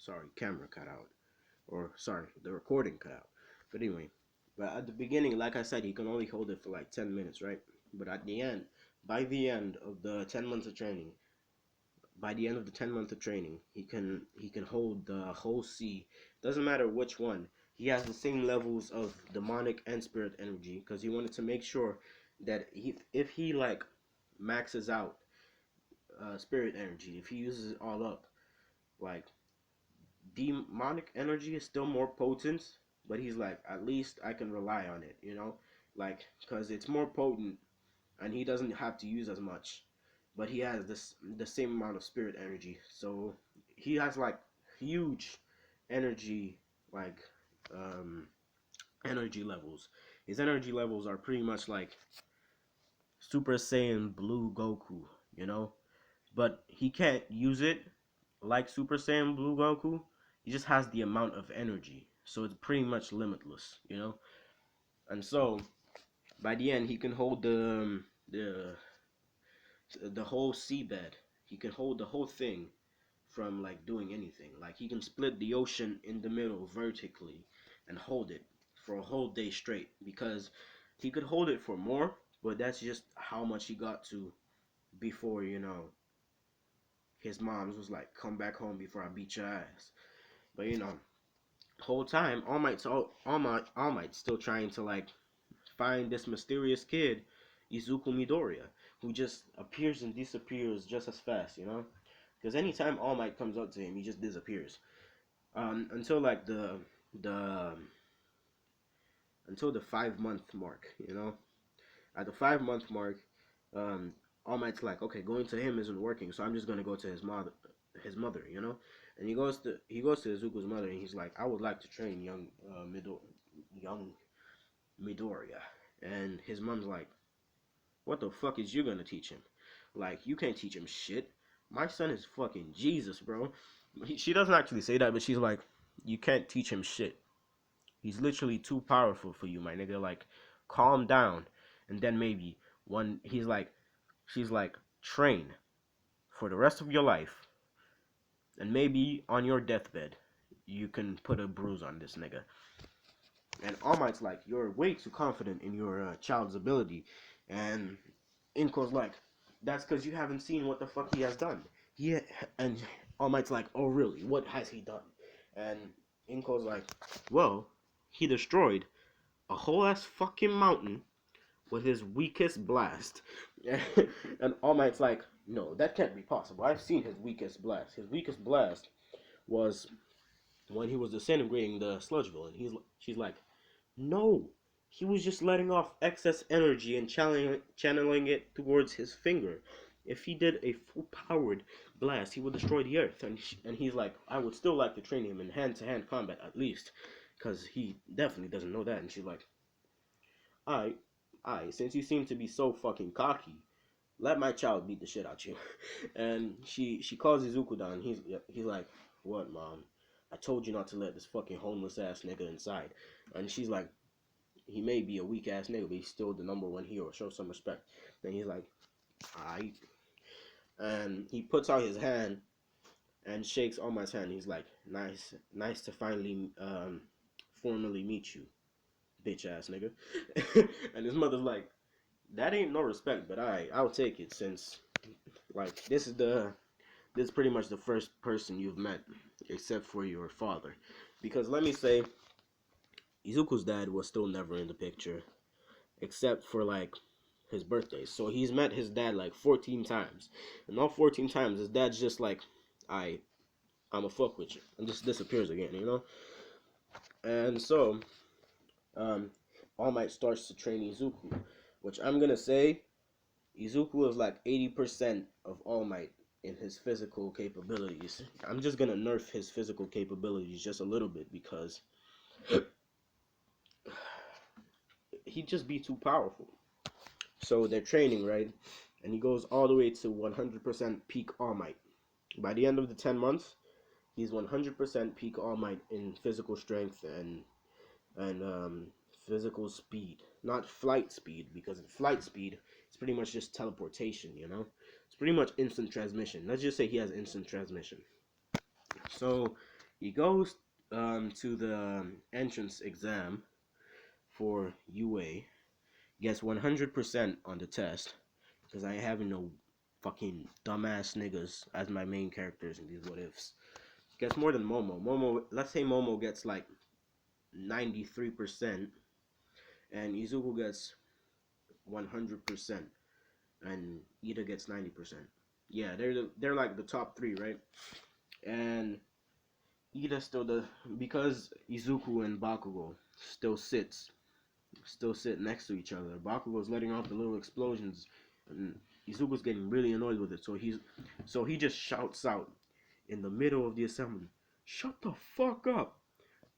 sorry, camera cut out, or sorry, the recording cut out. But anyway, but at the beginning, like I said, he can only hold it for like 10 minutes, right? But at the end, by the end of the 10 months of training, by the end of the 10 months of training, he can hold the whole sea. Doesn't matter which one. He has the same levels of demonic and spirit energy because he wanted to make sure that if he like maxes out spirit energy, if he uses it all up, like demonic energy is still more potent, but he's like, at least I can rely on it, like because it's more potent and he doesn't have to use as much, but he has this the same amount of spirit energy, so he has like huge energy, like um energy levels. His energy levels are pretty much like Super Saiyan Blue Goku, you know, but he can't use it like Super Saiyan Blue Goku. He just has the amount of energy, so it's pretty much limitless. And so by the end, he can hold the whole seabed. He can hold the whole thing from like doing anything. Like he can split the ocean in the middle vertically and hold it for a whole day straight because he could hold it for more, but that's just how much he got to before, his mom's was like, "Come back home before I beat your ass." But whole time, All Might's still trying to like find this mysterious kid, Izuku Midoriya, who just appears and disappears just as fast. Because anytime All Might comes up to him, he just disappears. Until like the until the 5 month mark. At the 5 month mark, um, All Might's like, okay, going to him isn't working, so I'm just gonna go to his mother. And he goes to Izuku's mother, and he's like, I would like to train young Midoriya. And his mom's like, what the fuck is you gonna teach him? Like, you can't teach him shit. My son is fucking Jesus, bro. She doesn't actually say that, but she's like, you can't teach him shit. He's literally too powerful for you, my nigga. Like, calm down. And then maybe one, she's like, train for the rest of your life, and maybe on your deathbed, you can put a bruise on this nigga. And All Might's like, you're way too confident in your child's ability. And Inko's like, that's because you haven't seen what the fuck he has done. He and All Might's like, oh really? What has he done? And Inko's like, well, he destroyed a whole ass fucking mountain with his weakest blast. And All Might's like, no, that can't be possible. I've seen his weakest blast. His weakest blast was when he was disintegrating the Sludgeville. And she's like, no, he was just letting off excess energy and channeling it towards his finger. If he did a full-powered blast, he would destroy the earth. And he's like, I would still like to train him in hand-to-hand combat at least, because he definitely doesn't know that. And she's like, I, since you seem to be so fucking cocky, let my child beat the shit out you. And she calls Izuku down. He's like, what, mom? I told you not to let this fucking homeless ass nigga inside. And she's like, he may be a weak ass nigga, but he's still the number one hero. Show some respect. Then he's like, alright. And he puts out his hand and shakes All Might's hand. He's like, nice to finally formally meet you, bitch ass nigga. And his mother's like, that ain't no respect, but I'll take it since like this is pretty much the first person you've met except for your father. Because let me say, Izuku's dad was still never in the picture except for like his birthday. So he's met his dad like 14 times. And all 14 times his dad's just like, I'm a fuck with you. And just disappears again. And so um All Might starts to train Izuku, which I'm gonna say Izuku is like 80% of All Might in his physical capabilities. I'm just gonna nerf his physical capabilities just a little bit because he'd just be too powerful. So they're training, right? And he goes all the way to 100% peak All Might. By the end of the 10 months, he's 100% peak All Might in physical strength and physical speed. Not flight speed, because in flight speed, it's pretty much just teleportation. It's pretty much instant transmission. Let's just say he has instant transmission. So He goes to the entrance exam for UA, gets 100% on the test because I ain't having no fucking dumbass niggas as my main characters in these what ifs. Gets more than Momo. Let's say Momo gets like 93% and Izuku gets 100% and Ida gets 90%. Yeah, they're like the top three, right? And Ida still the because Izuku and Bakugo still sit next to each other. Bakugo's letting off the little explosions, and Izuku's getting really annoyed with it. So he just shouts out in the middle of the assembly, "Shut the fuck up!"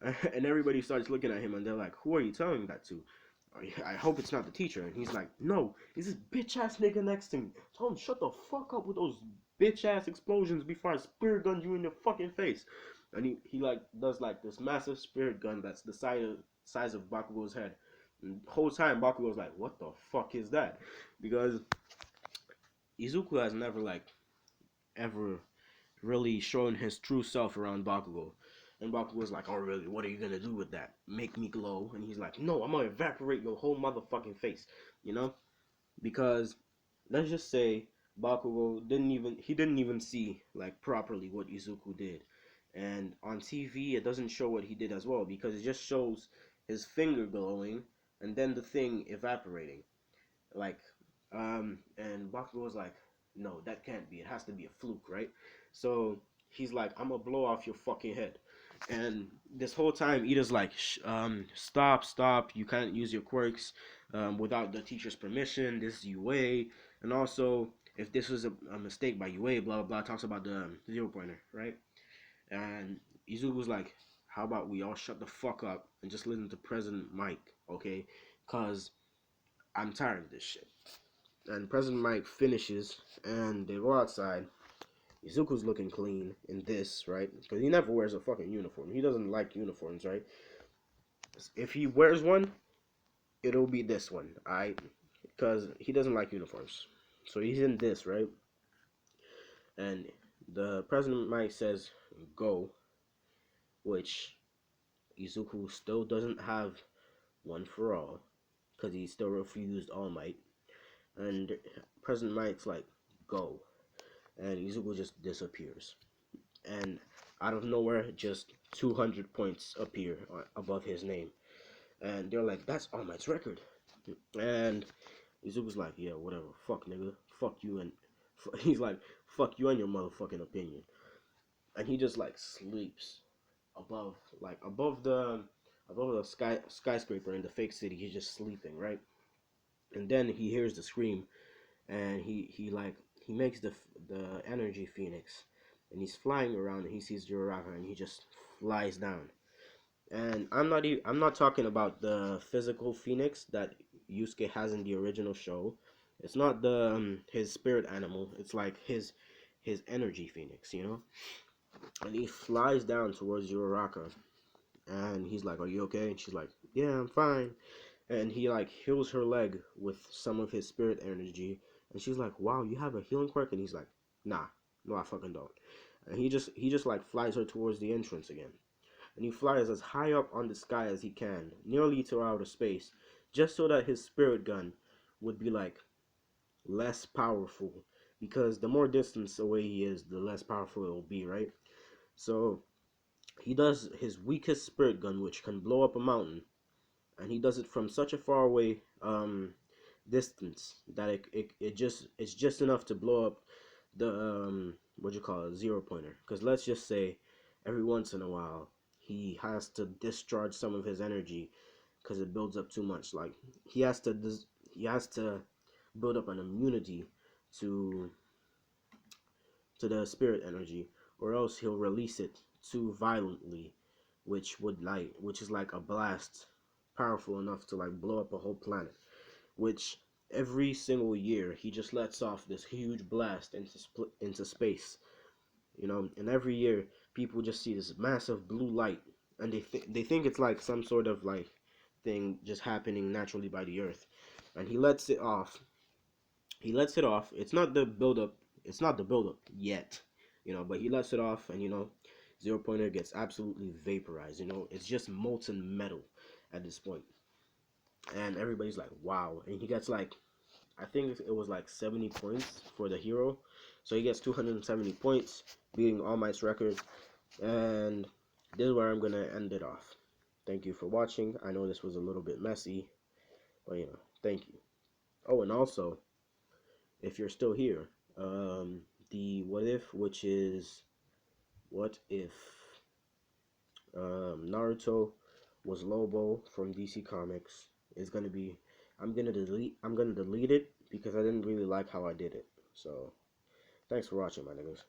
And everybody starts looking at him, and they're like, "Who are you telling that to?" I hope it's not the teacher. And he's like, "No, it's this bitch ass nigga next to me. Tell him shut the fuck up with those bitch ass explosions before I spirit gun you in the fucking face." And he like does like this massive spirit gun that's the size of Bakugo's head. And the whole time Bakugo's like, "What the fuck is that?" Because Izuku has never like ever really shown his true self around Bakugo. And Bakugo's like, "Oh really? What are you gonna do with that? Make me glow?" And he's like, "No, I'm gonna evaporate your whole motherfucking face." You know? Because let's just say Bakugo didn't even see like properly what Izuku did. And on TV it doesn't show what he did as well because it just shows his finger glowing and then the thing evaporating. Like and Bakugo was like, "No, that can't be. It has to be a fluke, right?" So he's like, "I'm gonna blow off your fucking head." And this whole time Ida's like, stop, you can't use your quirks without the teacher's permission. This is UA. And also if this was a mistake by UA, blah blah blah, talks about the zero pointer, right? And Izuku's like, "How about we all shut the fuck up and just listen to President Mike, okay? Cause I'm tired of this shit." And President Mike finishes, and they go outside. Izuku's looking clean in this, right? Because he never wears a fucking uniform. He doesn't like uniforms, right? If he wears one, it'll be this one, alright? Because he doesn't like uniforms. So he's in this, right? And the President Mike says, "Go," which Izuku still doesn't have one for all, because he still refused All Might. And President Mike's like, "Go." And Izuku just disappears. And out of nowhere, just 200 points appear above his name. And they're like, "That's All Might's record." And Izuku's like, "Yeah, whatever. Fuck, nigga. Fuck you." And he's like, "Fuck you and your motherfucking opinion." And he just like sleeps above, like above the skyscraper in the fake city. He's just sleeping, right? And then he hears the scream, and he makes the energy phoenix, and he's flying around, and he sees Jiraiya, and he just flies down. And I'm not talking about the physical phoenix that Yusuke has in the original show. It's not the his spirit animal. It's like his energy phoenix, you know. And he flies down towards Uraraka, and he's like, "Are you okay?" And she's like, "Yeah, I'm fine." And he like heals her leg with some of his spirit energy, and she's like, "Wow, you have a healing quirk?" And he's like, "Nah, no, I fucking don't." And he just like flies her towards the entrance again, and he flies as high up on the sky as he can, nearly to outer space, just so that his spirit gun would be like less powerful, because the more distance away he is, the less powerful it will be, right? So he does his weakest spirit gun, which can blow up a mountain, and he does it from such a far away distance that it's just enough to blow up the what you call it, zero pointer. Because let's just say every once in a while he has to discharge some of his energy because it builds up too much. Like he has to build up an immunity to the spirit energy, or else he'll release it too violently, which is like a blast powerful enough to like blow up a whole planet. Which every single year he just lets off this huge blast into space, you know. And every year people just see this massive blue light, and they think it's like some sort of like thing just happening naturally by the earth. And he lets it off. It's not the buildup yet, you know, but he lets it off, and you know, Zero Pointer gets absolutely vaporized. You know, it's just molten metal at this point. And everybody's like, wow. And he gets like, I think it was like 70 points for the hero. So he gets 270 points, beating All Might's record. And this is where I'm going to end it off. Thank you for watching. I know this was a little bit messy, but you know, thank you. Oh, and also, if you're still here, the what if, which is what if Naruto was Lobo from DC Comics, is gonna be. I'm gonna delete it because I didn't really like how I did it. So thanks for watching, my niggas.